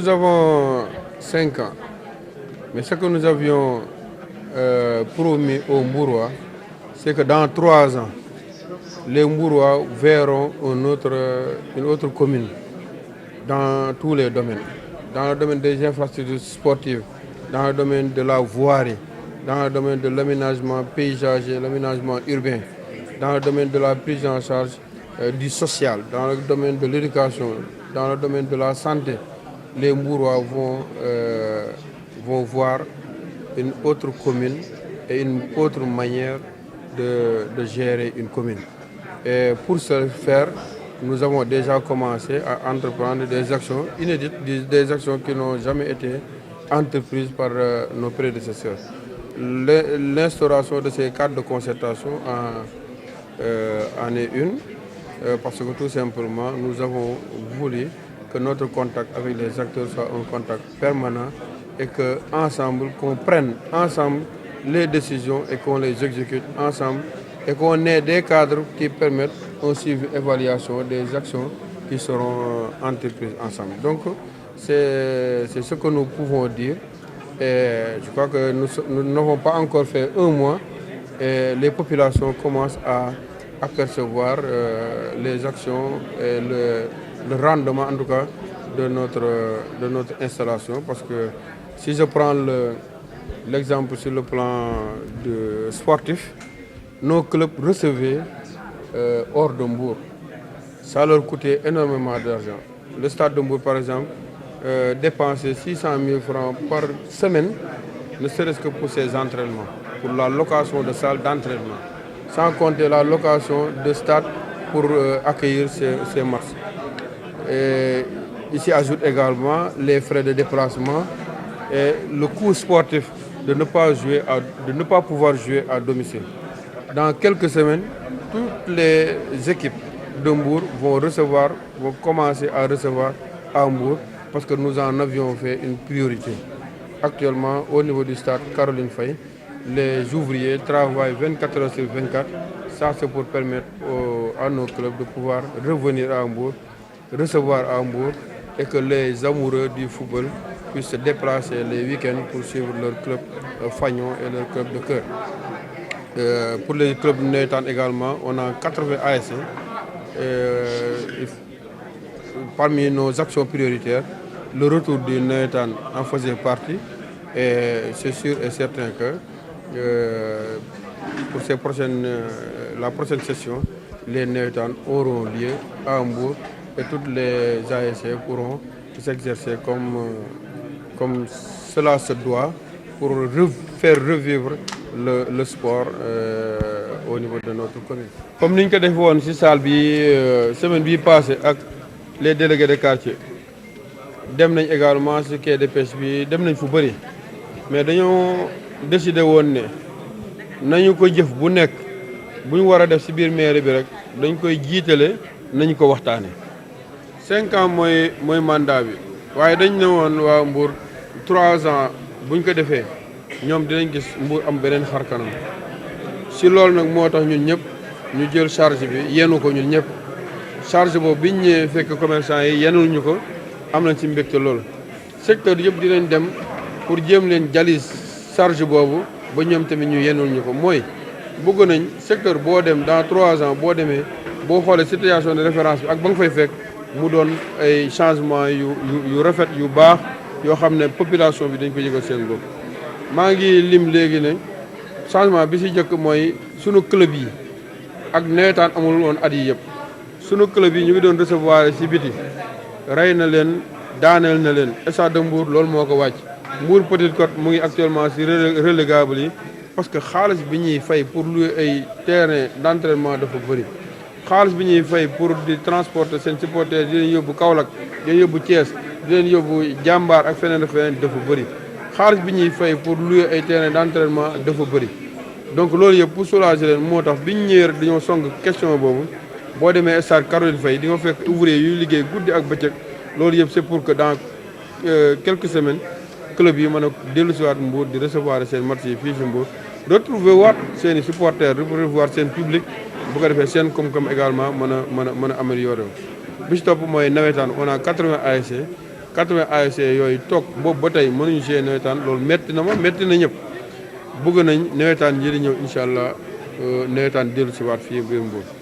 Nous avons 5 ans, mais ce que nous avions promis aux Mbourois, c'est que dans 3 ans, les Mbourois verront une autre commune dans tous les domaines. Dans le domaine des infrastructures sportives, dans le domaine de la voirie, dans le domaine de l'aménagement paysager, l'aménagement urbain, dans le domaine de la prise en charge du social, dans le domaine de l'éducation, dans le domaine de la santé. Les Mbourois vont voir une autre commune et une autre manière de gérer une commune. Et pour ce faire, nous avons déjà commencé à entreprendre des actions inédites, des actions qui n'ont jamais été entreprises par nos prédécesseurs. L'instauration de ces cadres de concertation en est une, parce que tout simplement, nous avons voulu que notre contact avec les acteurs soit un contact permanent et qu'ensemble, qu'on prenne ensemble les décisions et qu'on les exécute ensemble et qu'on ait des cadres qui permettent un suivi évaluation des actions qui seront entreprises ensemble. Donc, c'est ce que nous pouvons dire. Et je crois que nous n'avons pas encore fait 1 mois et les populations commencent à apercevoir les actions et le rendement en tout cas de notre installation. Parce que si je prends l'exemple sur le plan sportif, nos clubs recevaient hors de Mbour. Ça leur coûtait énormément d'argent. Le stade de Mbour, par exemple, dépensait 600 000 francs par semaine, ne serait-ce que pour ses entraînements, pour la location de salles d'entraînement, sans compter la location de stade pour accueillir ces matchs. Et ici ajoute également les frais de déplacement et le coût sportif de ne pas pouvoir jouer à domicile. Dans quelques semaines, toutes les équipes de Mbour vont commencer à recevoir à Mbour parce que nous en avions fait une priorité. Actuellement, au niveau du stade Caroline Faye, les ouvriers travaillent 24 heures sur 24. Ça, c'est pour permettre à nos clubs de pouvoir revenir à Mbour, recevoir à Mbour et que les amoureux du football puissent se déplacer les week-ends pour suivre leur club fagnon et leur club de cœur. Pour les clubs navétanes également, on a 80 ASC. Parmi nos actions prioritaires, le retour du navétane en faisait partie. Et c'est sûr et certain que pour la prochaine session, les navétanes auront lieu à Mbour et toutes les ASC pourront s'exercer comme cela se doit pour faire revivre le sport au niveau de notre commune. Comme nous l'avons fait dans la salle la semaine passée avec les délégués de quartier, nous avons également ce quai de pêche, nous avons fait mais nous avons décidé que nous ko jëf bu nekk bu ñu wara def ci biir maire bi rek dañ koy jiitale nañ ko waxtaane 5 ans mooy mandat bi waaye dañ ne woon waa Mbour 3 ans buñ ko defee ñoom dinañ gis Mbour am beneen xar kanam si loolu nag moo tax ñun ñëpp ñu jël charge bi yenu ko ñun ñëpp charge boobu biñ ñëwee fekk commerçant yi yenul ñu ko am nañ ci mbégte loolu secteur yëpp dinañ dem pour jéem leen jalis charge boobu ba ñoom tamit ñu yenul ñu ko mooy bëgg nañ secteur boo dem dans 3 ans boo demee boo xoolee situation de référence bi ak ba nga fay fekk mu doon ay changement yu rafet yu baax yoo xam ne population bi dañ ko yëgal seen bopp. maa ngi lim léegi ne changement bi si njëkk mooy sunu club yi ak nawetaan amul woon at yi yëpp sunu club yi ñu ngi doon recevoir si biti rey na leen daaneel na leen Stade de Mbour loolu moo ko wàcc. Mbour Petite Côte mu ngi actuellement ci relégable yi parce que xaalis bi ñuy fay pour louer ay terrain d'entraînement dafa bëri xaalis bi ñuy fay pour di transporter seen supporters di leen yóbbu Kaolack di leen yóbbu Thiès di leen yóbbu Jàmbaar ak feneen dafa bëri xaalis bi ñuy fay pour louer ay terrain d'entraînement dafa bëri donc loolu yëpp pour soulager leen moo tax bi ñu ñëwee rek dañoo song question boobu boo demee stade Caroline Faye di nga fekk ouvrier yuy liggéey guddi ak bëccëg loolu yëpp c'est pour que dans quelques semaines club yi mën a dellu si waat Mbour di recevoir seen match yi fii si Mbour retrouver waat seen i supporters revoir seen public bu ko defee seen koom-koom également mën a améliorer wu. bi si topp mooy nawetaan on a 80 ASC 80 ASC yooyu toog boobu ba tey mënuñu jouer nawetaan loolu metti na ma metti na ñëpp bëgg nañ nawetaan yi di ñëw incha allah nawetaan dellu si waat fii biir Mbour.